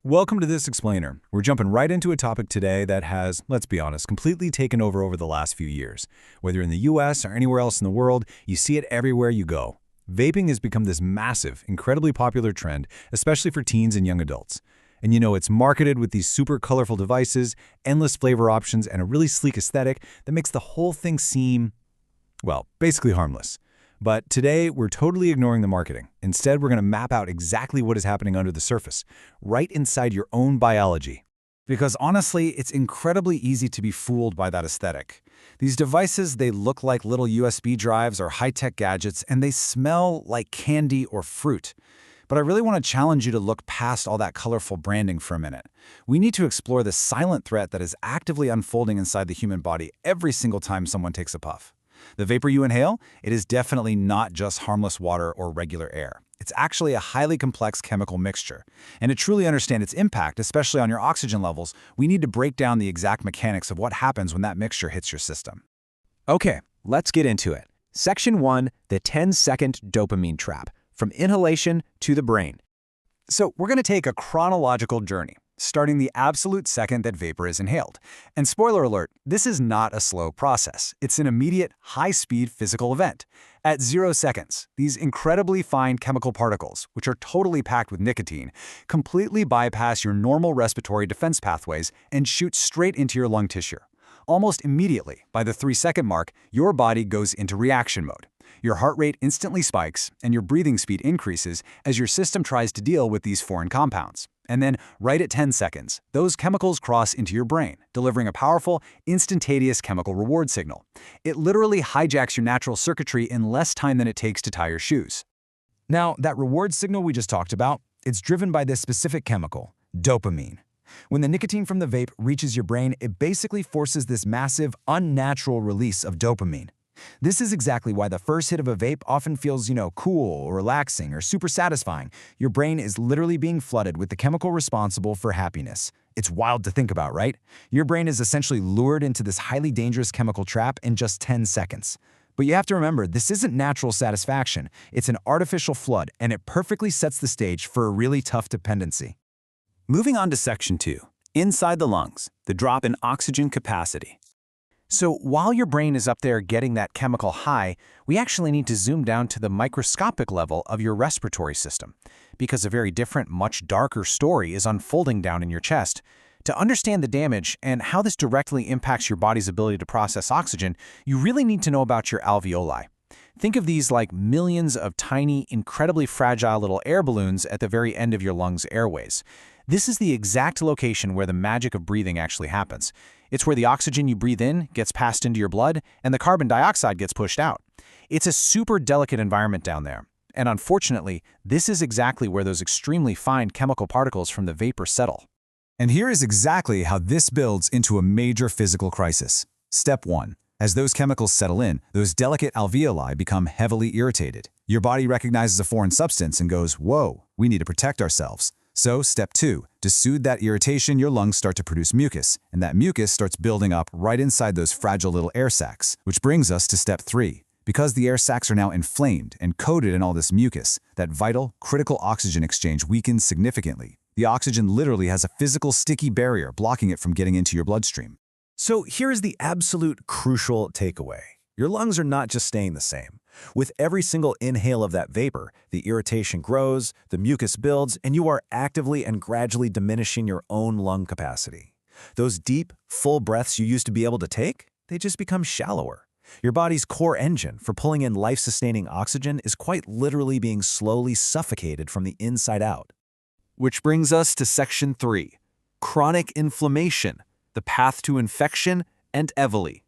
Welcome to this explainer. We're jumping right into a topic today that has, let's be honest, completely taken over the last few years. Whether in the US or anywhere else in the world, you see it everywhere you go. Vaping has become this massive, incredibly popular trend, especially for teens and young adults. And it's marketed with these super colorful devices, endless flavor options, and a really sleek aesthetic that makes the whole thing seem, well, basically harmless. But today, we're totally ignoring the marketing. Instead, we're going to map out exactly what is happening under the surface, right inside your own biology. Because honestly, it's incredibly easy to be fooled by that aesthetic. These devices, they look like little USB drives or high-tech gadgets, and they smell like candy or fruit. But I really want to challenge you to look past all that colorful branding for a minute. We need to explore the silent threat that is actively unfolding inside the human body every single time someone takes a puff. The vapor you inhale, it is definitely not just harmless water or regular air. It's actually a highly complex chemical mixture. And to truly understand its impact, especially on your oxygen levels, we need to break down the exact mechanics of what happens when that mixture hits your system. Okay, let's get into it. Section 1, the 10-second dopamine trap, from inhalation to the brain. So we're going to take a chronological journey, starting the absolute second that vapor is inhaled. And spoiler alert, this is not a slow process. It's an immediate, high-speed physical event. At 0 seconds, these incredibly fine chemical particles, which are totally packed with nicotine, completely bypass your normal respiratory defense pathways and shoot straight into your lung tissue. Almost immediately, by the 3-second mark, your body goes into reaction mode. Your heart rate instantly spikes, and your breathing speed increases as your system tries to deal with these foreign compounds. And then, right at 10 seconds, those chemicals cross into your brain, delivering a powerful, instantaneous chemical reward signal. It literally hijacks your natural circuitry in less time than it takes to tie your shoes. Now, that reward signal we just talked about, it's driven by this specific chemical, dopamine. When the nicotine from the vape reaches your brain, it basically forces this massive, unnatural release of dopamine. This is exactly why the first hit of a vape often feels, cool or relaxing or super satisfying. Your brain is literally being flooded with the chemical responsible for happiness. It's wild to think about, right? Your brain is essentially lured into this highly dangerous chemical trap in just 10 seconds. But you have to remember, this isn't natural satisfaction. It's an artificial flood, and it perfectly sets the stage for a really tough dependency. Moving on to Section 2, inside the lungs, the drop in oxygen capacity. So while your brain is up there getting that chemical high, we actually need to zoom down to the microscopic level of your respiratory system, because a very different, much darker story is unfolding down in your chest. To understand the damage and how this directly impacts your body's ability to process oxygen, you really need to know about your alveoli. Think of these like millions of tiny, incredibly fragile little air balloons at the very end of your lungs' airways. This is the exact location where the magic of breathing actually happens. It's where the oxygen you breathe in gets passed into your blood and the carbon dioxide gets pushed out. It's a super delicate environment down there. And unfortunately, this is exactly where those extremely fine chemical particles from the vapor settle. And here is exactly how this builds into a major physical crisis. Step 1. As those chemicals settle in, those delicate alveoli become heavily irritated. Your body recognizes a foreign substance and goes, whoa, we need to protect ourselves. So, step 2, to soothe that irritation, your lungs start to produce mucus, and that mucus starts building up right inside those fragile little air sacs. Which brings us to step 3. Because the air sacs are now inflamed and coated in all this mucus, that vital, critical oxygen exchange weakens significantly. The oxygen literally has a physical sticky barrier blocking it from getting into your bloodstream. So here is the absolute crucial takeaway. Your lungs are not just staying the same. With every single inhale of that vapor, the irritation grows, the mucus builds, and you are actively and gradually diminishing your own lung capacity. Those deep, full breaths you used to be able to take, they just become shallower. Your body's core engine for pulling in life-sustaining oxygen is quite literally being slowly suffocated from the inside out. Which brings us to Section 3, chronic inflammation, the path to infection and EVOLI.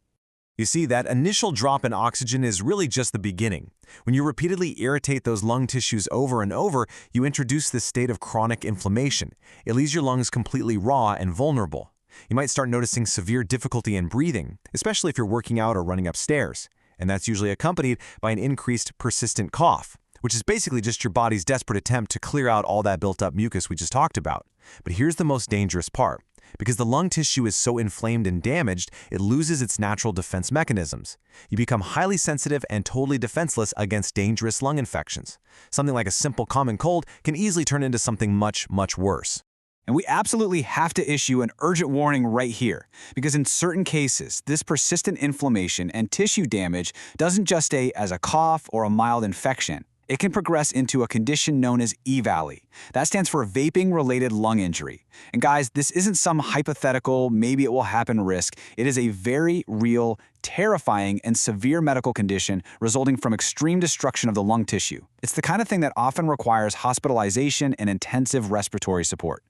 You see, that initial drop in oxygen is really just the beginning. When you repeatedly irritate those lung tissues over and over, you introduce this state of chronic inflammation. It leaves your lungs completely raw and vulnerable. You might start noticing severe difficulty in breathing, especially if you're working out or running upstairs. And that's usually accompanied by an increased persistent cough, which is basically just your body's desperate attempt to clear out all that built-up mucus we just talked about. But here's the most dangerous part. Because the lung tissue is so inflamed and damaged, it loses its natural defense mechanisms. You become highly sensitive and totally defenseless against dangerous lung infections. Something like a simple common cold can easily turn into something much, much worse. And we absolutely have to issue an urgent warning right here, because in certain cases, this persistent inflammation and tissue damage doesn't just stay as a cough or a mild infection. It can progress into a condition known as EVALI. That stands for vaping-related lung injury. And guys, this isn't some hypothetical, maybe it will happen risk. It is a very real, terrifying, and severe medical condition resulting from extreme destruction of the lung tissue. It's the kind of thing that often requires hospitalization and intensive respiratory support.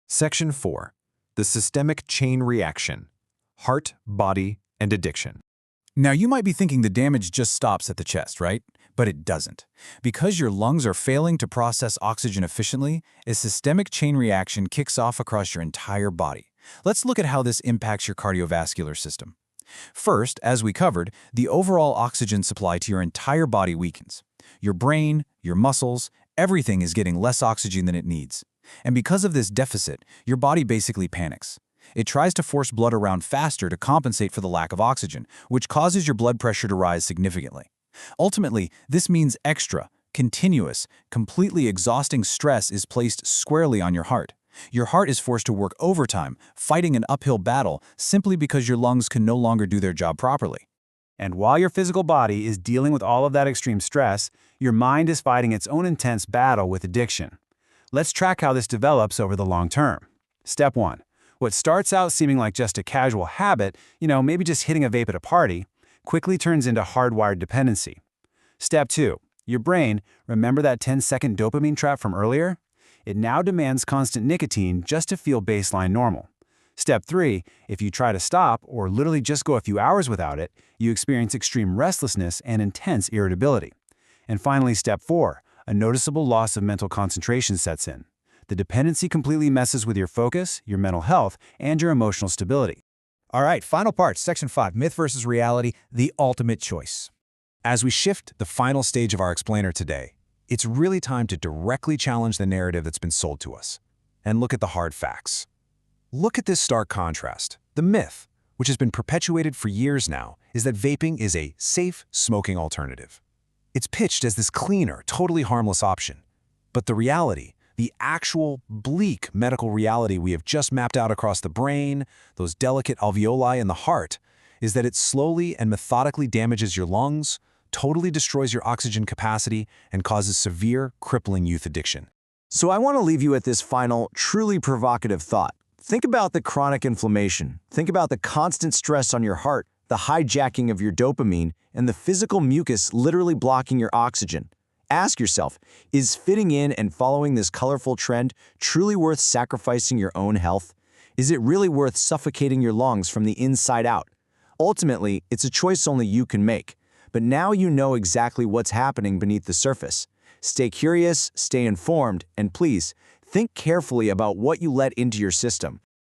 Section 4. The systemic chain reaction. Heart, body, and addiction. Now, you might be thinking the damage just stops at the chest, right? But it doesn't. Because your lungs are failing to process oxygen efficiently, a systemic chain reaction kicks off across your entire body. Let's look at how this impacts your cardiovascular system. First, as we covered, the overall oxygen supply to your entire body weakens. Your brain, your muscles, everything is getting less oxygen than it needs. And because of this deficit, your body basically panics. It tries to force blood around faster to compensate for the lack of oxygen, which causes your blood pressure to rise significantly. Ultimately, this means extra, continuous, completely exhausting stress is placed squarely on your heart. Your heart is forced to work overtime, fighting an uphill battle simply because your lungs can no longer do their job properly. And while your physical body is dealing with all of that extreme stress, your mind is fighting its own intense battle with addiction. Let's track how this develops over the long term. Step 1. What starts out seeming like just a casual habit, maybe just hitting a vape at a party, quickly turns into hardwired dependency. Step 2. Your brain, remember that 10-second dopamine trap from earlier? It now demands constant nicotine just to feel baseline normal. Step 3. If you try to stop, or literally just go a few hours without it, you experience extreme restlessness and intense irritability. And finally, Step 4. A noticeable loss of mental concentration sets in. The dependency completely messes with your focus, your mental health, and your emotional stability. All right, final part, Section 5, Myth versus Reality, the ultimate choice. As we shift the final stage of our explainer today, it's really time to directly challenge the narrative that's been sold to us and look at the hard facts. Look at this stark contrast. The myth, which has been perpetuated for years now, is that vaping is a safe smoking alternative. It's pitched as this cleaner, totally harmless option. But the reality, the actual bleak medical reality we have just mapped out across the brain, those delicate alveoli in the heart, is that it slowly and methodically damages your lungs, totally destroys your oxygen capacity, and causes severe, crippling youth addiction. So I want to leave you with this final, truly provocative thought. Think about the chronic inflammation. Think about the constant stress on your heart, the hijacking of your dopamine, and the physical mucus literally blocking your oxygen. Ask yourself, is fitting in and following this colorful trend truly worth sacrificing your own health? Is it really worth suffocating your lungs from the inside out? Ultimately, it's a choice only you can make. But now you know exactly what's happening beneath the surface. Stay curious, stay informed, and please, think carefully about what you let into your system.